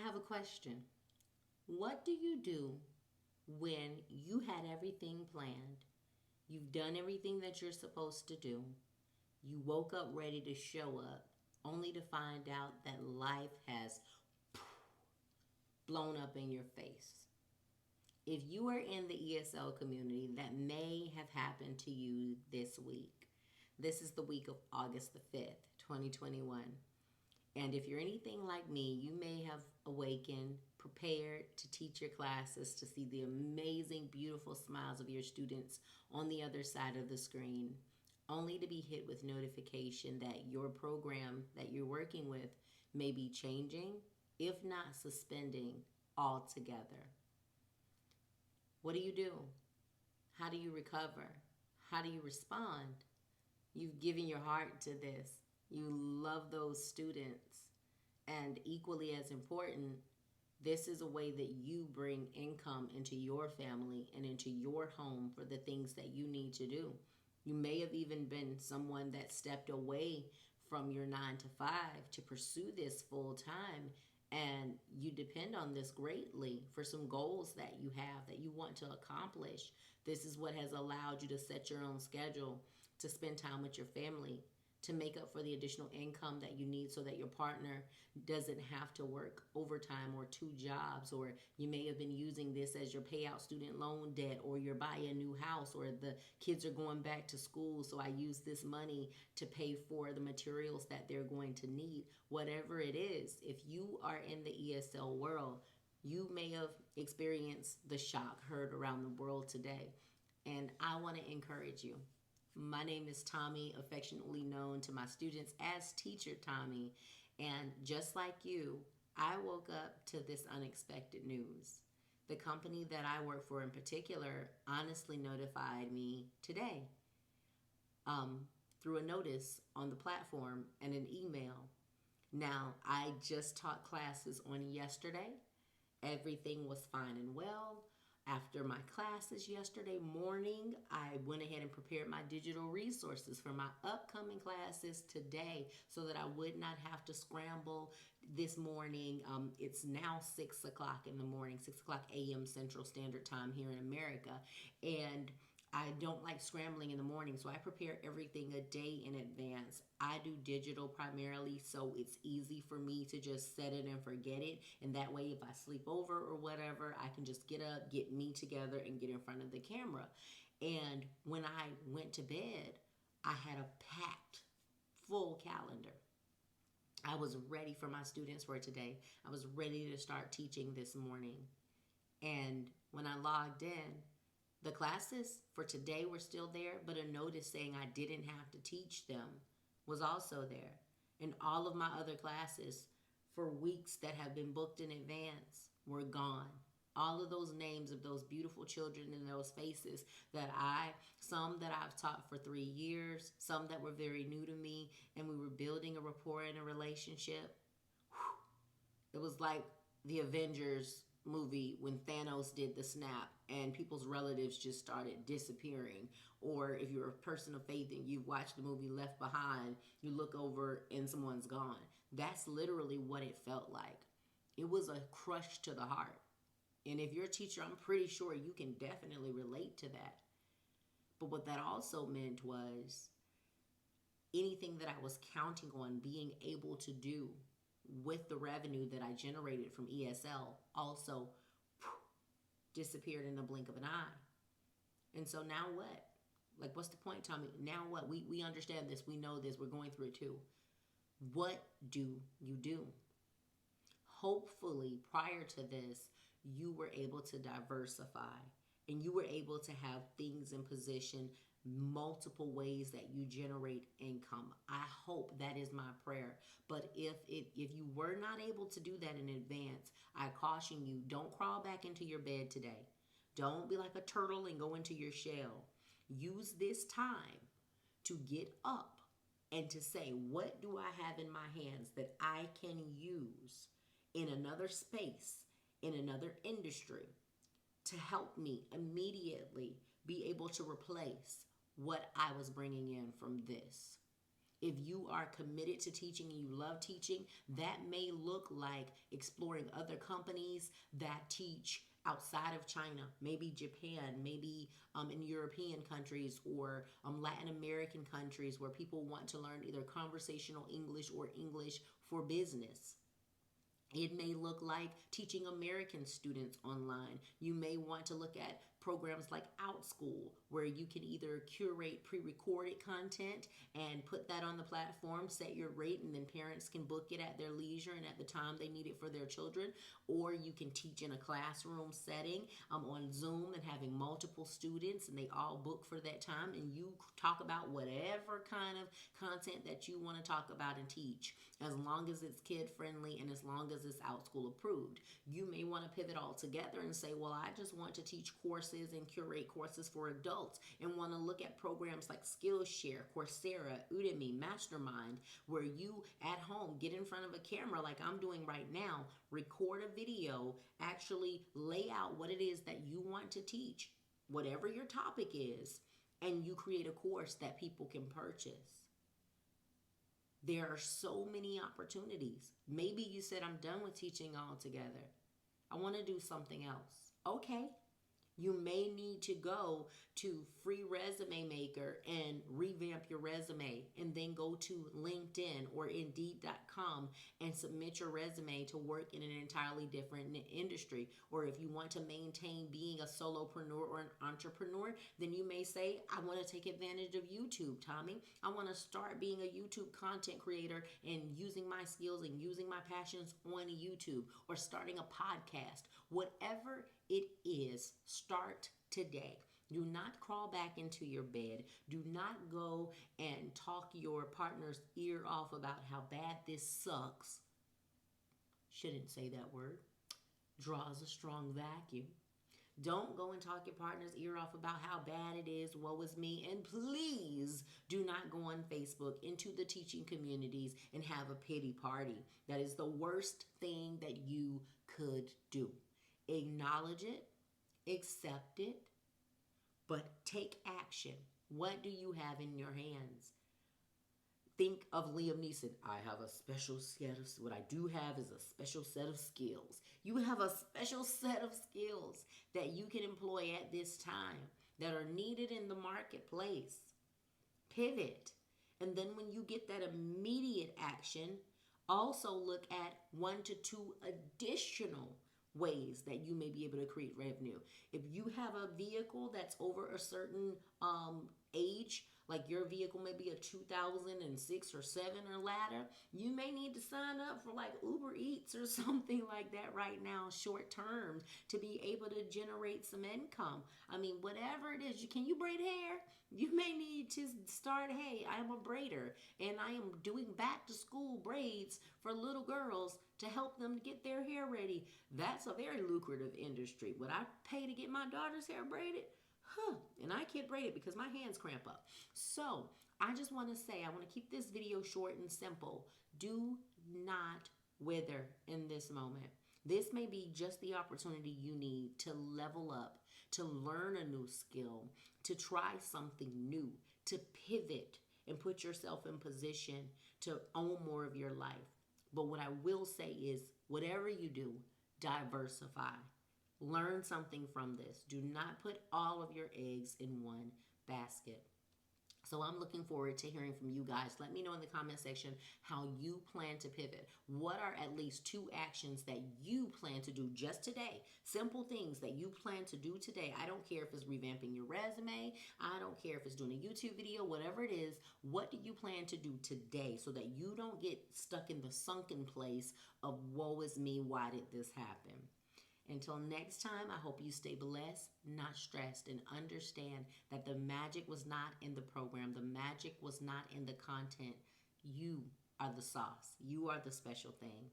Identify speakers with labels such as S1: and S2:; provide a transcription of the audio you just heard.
S1: have a question. What do you do when you had everything planned? You've done everything that you're supposed to do. You woke up ready to show up, only to find out that life has blown up in your face. If you are in the ESL community, that may have happened to you this week. This is the week of August the 5th, 2021. And if you're anything like me, you may have awakened, prepared to teach your classes, to see the amazing, beautiful smiles of your students on the other side of the screen, only to be hit with notification that your program that you're working with may be changing, if not suspending altogether. What do you do? How do you recover? How do you respond? You've given your heart to this. You love those students. And equally as important, this is a way that you bring income into your family and into your home for the things that you need to do. You may have even been someone that stepped away from your 9 to 5 to pursue this full time, and you depend on this greatly for some goals that you have that you want to accomplish. This is what has allowed you to set your own schedule, to spend time with your family, to make up for the additional income that you need so that your partner doesn't have to work overtime or 2 jobs. Or you may have been using this as your payout student loan debt, or you're buying a new house, or the kids are going back to school, so I use this money to pay for the materials that they're going to need. Whatever it is, if you are in the ESL world, you may have experienced the shock heard around the world today. And I want to encourage you. My name is Tommy, affectionately known to my students as Teacher Tommy. And just like you, I woke up to this unexpected news. The company that I work for in particular honestly notified me today through a notice on the platform and an email. Now, I just taught classes on yesterday. Everything was fine and well. After my classes yesterday morning, I went ahead and prepared my digital resources for my upcoming classes today so that I would not have to scramble this morning. It's now 6 o'clock in the morning, 6 o'clock a.m. Central Standard Time here in America. And I don't like scrambling in the morning, so I prepare everything a day in advance. I do digital primarily, so it's easy for me to just set it and forget it. And that way, if I sleep over or whatever, I can just get up, get me together, and get in front of the camera. And when I went to bed, I had a packed, full calendar. I was ready for my students for today. I was ready to start teaching this morning. And when I logged in, the classes for today were still there, but a notice saying I didn't have to teach them was also there. And all of my other classes for weeks that have been booked in advance were gone. All of those names of those beautiful children and those faces some that I've taught for 3 years, some that were very new to me, and we were building a rapport and a relationship. It was like the Avengers movie when Thanos did the snap and people's relatives just started disappearing. Or if you're a person of faith and you've watched the movie Left Behind, you look over and someone's gone. That's literally what it felt like. It was a crush to the heart. And if you're a teacher, I'm pretty sure you can definitely relate to that. But what that also meant was anything that I was counting on being able to do with the revenue that I generated from ESL also disappeared in the blink of an eye. And so now what? Like, what's the point, Tommy? Now what? We understand this. We know this. We're going through it too. What do you do? Hopefully, prior to this, you were able to diversify and you were able to have things in position, multiple ways that you generate income. I hope that is my prayer. But if you were not able to do that in advance, I caution you, don't crawl back into your bed today. Don't be like a turtle and go into your shell. Use this time to get up and to say, what do I have in my hands that I can use in another space, in another industry, to help me immediately be able to replace what I was bringing in from this. If you are committed to teaching and you love teaching, that may look like exploring other companies that teach outside of China, maybe Japan, maybe in European countries or Latin American countries where people want to learn either conversational English or English for business. It may look like teaching American students online. You may want to look at programs like OutSchool, where you can either curate pre recorded content and put that on the platform, set your rate, and then parents can book it at their leisure and at the time they need it for their children. Or you can teach in a classroom setting on Zoom and having multiple students and they all book for that time and you talk about whatever kind of content that you want to talk about and teach, as long as it's kid friendly and as long as it's OutSchool approved. You may want to pivot all together and say, well, I just want to teach courses and curate courses for adults and want to look at programs like Skillshare, Coursera, Udemy, Mastermind, where you at home get in front of a camera like I'm doing right now, record a video, actually lay out what it is that you want to teach, whatever your topic is, and you create a course that people can purchase. There are so many opportunities. Maybe you said, I'm done with teaching altogether. I want to do something else. Okay. You may need to go to Free Resume Maker and revamp your resume and then go to LinkedIn or Indeed.com and submit your resume to work in an entirely different industry. Or if you want to maintain being a solopreneur or an entrepreneur, then you may say, I want to take advantage of YouTube, Tommy. I want to start being a YouTube content creator and using my skills and using my passions on YouTube, or starting a podcast. Whatever it is, start today. Do not crawl back into your bed. Do not go and talk your partner's ear off about how bad this sucks. Shouldn't say that word. Draws a strong vacuum. Don't go and talk your partner's ear off about how bad it is, woe is me. And please do not go on Facebook into the teaching communities and have a pity party. That is the worst thing that you could do. Acknowledge it, accept it, but take action. What do you have in your hands? Think of Liam Neeson. I have a special set of, what I do have is a special set of skills. You have a special set of skills that you can employ at this time that are needed in the marketplace. Pivot. And then when you get that immediate action, also look at 1 to 2 additional ways that you may be able to create revenue. If you have a vehicle that's over a certain age, like your vehicle may be a 2006 or 7 or latter, you may need to sign up for like Uber Eats or something like that right now, short term, to be able to generate some income. I mean, whatever it is, can you braid hair? You may need to start, hey, I am a braider and I am doing back to school braids for little girls to help them get their hair ready. That's a very lucrative industry. Would I pay to get my daughter's hair braided? And I can't braid it because my hands cramp up. So I just want to say, I want to keep this video short and simple. Do not wither in this moment. This may be just the opportunity you need to level up, to learn a new skill, to try something new, to pivot and put yourself in position to own more of your life. But what I will say is, whatever you do, diversify. Learn something from this. Do not put all of your eggs in one basket. So I'm looking forward to hearing from you guys. Let me know in the comment section how you plan to pivot. What are at least 2 actions that you plan to do just today? Simple things that you plan to do today. I don't care if it's revamping your resume. I don't care if it's doing a YouTube video, whatever it is. What do you plan to do today so that you don't get stuck in the sunken place of woe is me, why did this happen? Until next time, I hope you stay blessed, not stressed, and understand that the magic was not in the program. The magic was not in the content. You are the sauce. You are the special thing.